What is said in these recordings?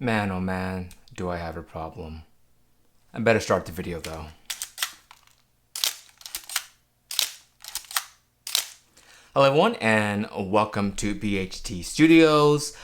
Man, oh man, do I have a problem. I better start the video though. Hello everyone and welcome to BHT Studios.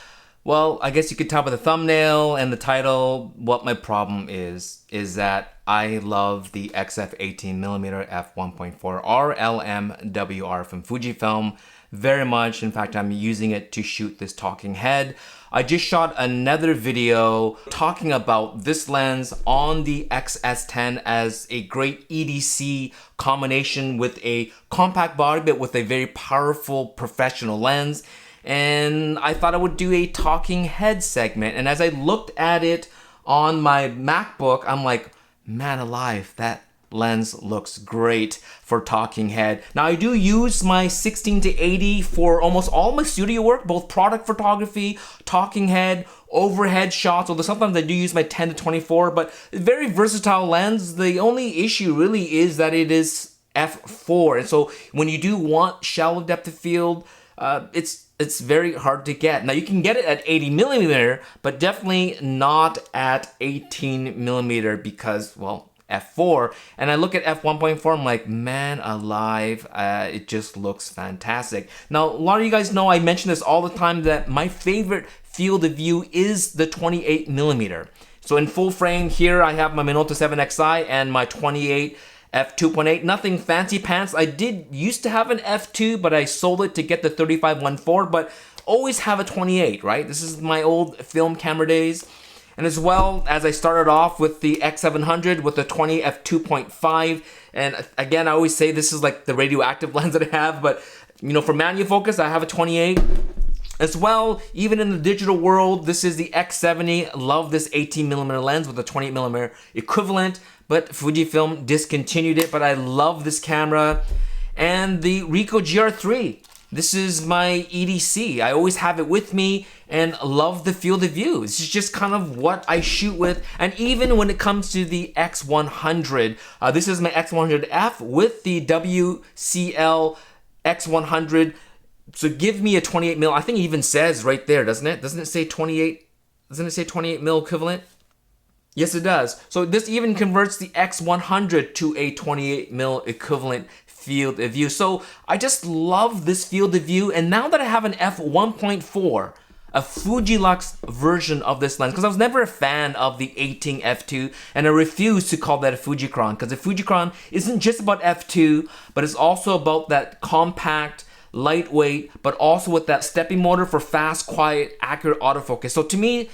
Well, I guess you could tell by the thumbnail and the title what my problem is that I love the XF 18mm f1.4 RLMWR from Fujifilm very much. In fact, I'm using it to shoot this talking head. I just shot another video talking about this lens on the XS10 as a great EDC combination with a compact body but with a very powerful professional lens. And I thought I would do a talking head segment. And as I looked at it on my MacBook, I'm like, man alive, that lens looks great for talking head. Now I do use my 16-80 for almost all my studio work, both product photography, talking head, overhead shots, although sometimes I do use my 10-24, but very versatile lens. The only issue really is that it is f4. And so when you do want shallow depth of field, it's very hard to get. Now you can get it at 80mm, but definitely not at 18mm because, well, f4. And I look at f1.4, I'm like, man alive, it just looks fantastic. Now, a lot of you guys know I mention this all the time that my favorite field of view is the 28mm. So in full frame here, I have my Minolta 7XI and my 28 f2.8, nothing fancy pants. I did used to have an f2, but I sold it to get the 35-1.4, but always have a 28, right? This is my old film camera days. And as well as I started off with the X700 with the 20 f2.5. And again, I always say this is like the radioactive lens that I have, but you know, for manual focus, I have a 28. As well, even in the digital world, this is the X70. Love this 18mm lens with a 28mm equivalent, but Fujifilm discontinued it, but I love this camera. And the Ricoh GR3. This is my EDC. I always have it with me and love the field of view. This is just kind of what I shoot with. And even when it comes to the X100, this is my X100F with the WCL X100. So give me a 28mm. I think it even says right there, doesn't it? Doesn't it say 28? Doesn't it say 28mm equivalent? Yes, it does. So this even converts the X100 to a 28mm equivalent field of view. So I just love this field of view. And now that I have an f1.4, a Fujilux version of this lens, because I was never a fan of the 18 f2, and I refuse to call that a Fujicron, because the Fujicron isn't just about f2, but it's also about that compact, lightweight, but also with that stepping motor for fast, quiet, accurate autofocus. So to me,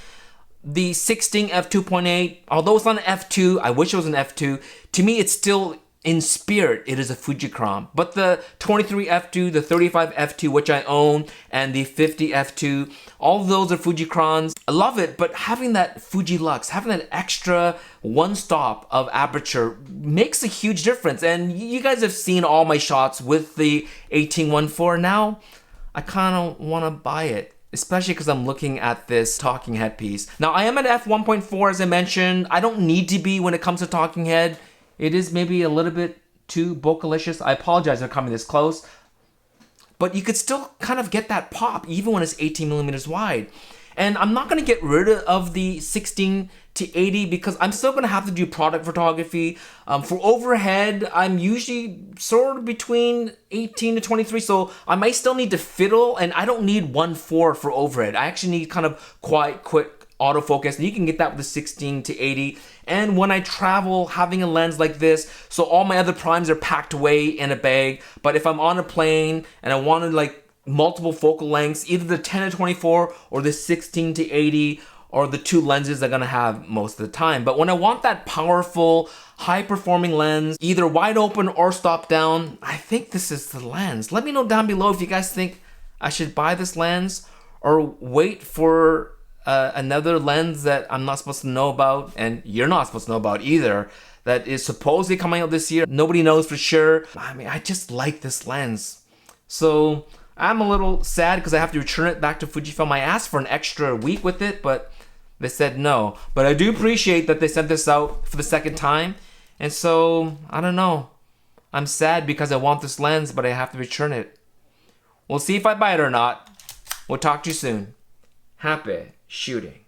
the 16 f2.8, although it's not an f2, I wish it was an f2, to me it's still, in spirit, it is a Fujicron. But the 23 f2, the 35 f2, which I own, and the 50 f2, all of those are Fujicrons. I love it, but having that Fujilux, having that extra one stop of aperture makes a huge difference. And you guys have seen all my shots with the 18-1.4. Now, I kind of want to buy it, especially because I'm looking at this talking head piece. Now, I am at f1.4, as I mentioned. I don't need to be when it comes to talking head. It is maybe a little bit too bocalicious. I apologize for coming this close. But you could still kind of get that pop even when it's 18mm wide. And I'm not going to get rid of the 16-80 because I'm still going to have to do product photography. For overhead, I'm usually sort of between 18-23, so I might still need to fiddle, and I don't need 1.4 for overhead. I actually need kind of quite quick autofocus, and you can get that with the 16-80. And when I travel, having a lens like this, so all my other primes are packed away in a bag, but if I'm on a plane and I wanted like multiple focal lengths, either the 10-24 or the 16-80 or the two lenses I'm gonna have most of the time. But when I want that powerful, high-performing lens, either wide open or stop down, I think this is the lens. Let me know down below if you guys think I should buy this lens or wait for another lens that I'm not supposed to know about, and you're not supposed to know about either, that is supposedly coming out this year. Nobody knows for sure. I mean, I just like this lens. So I'm a little sad because I have to return it back to Fujifilm. I asked for an extra week with it, but they said no. But I do appreciate that they sent this out for the second time. And so, I don't know. I'm sad because I want this lens, but I have to return it. We'll see if I buy it or not. We'll talk to you soon. Happy shooting.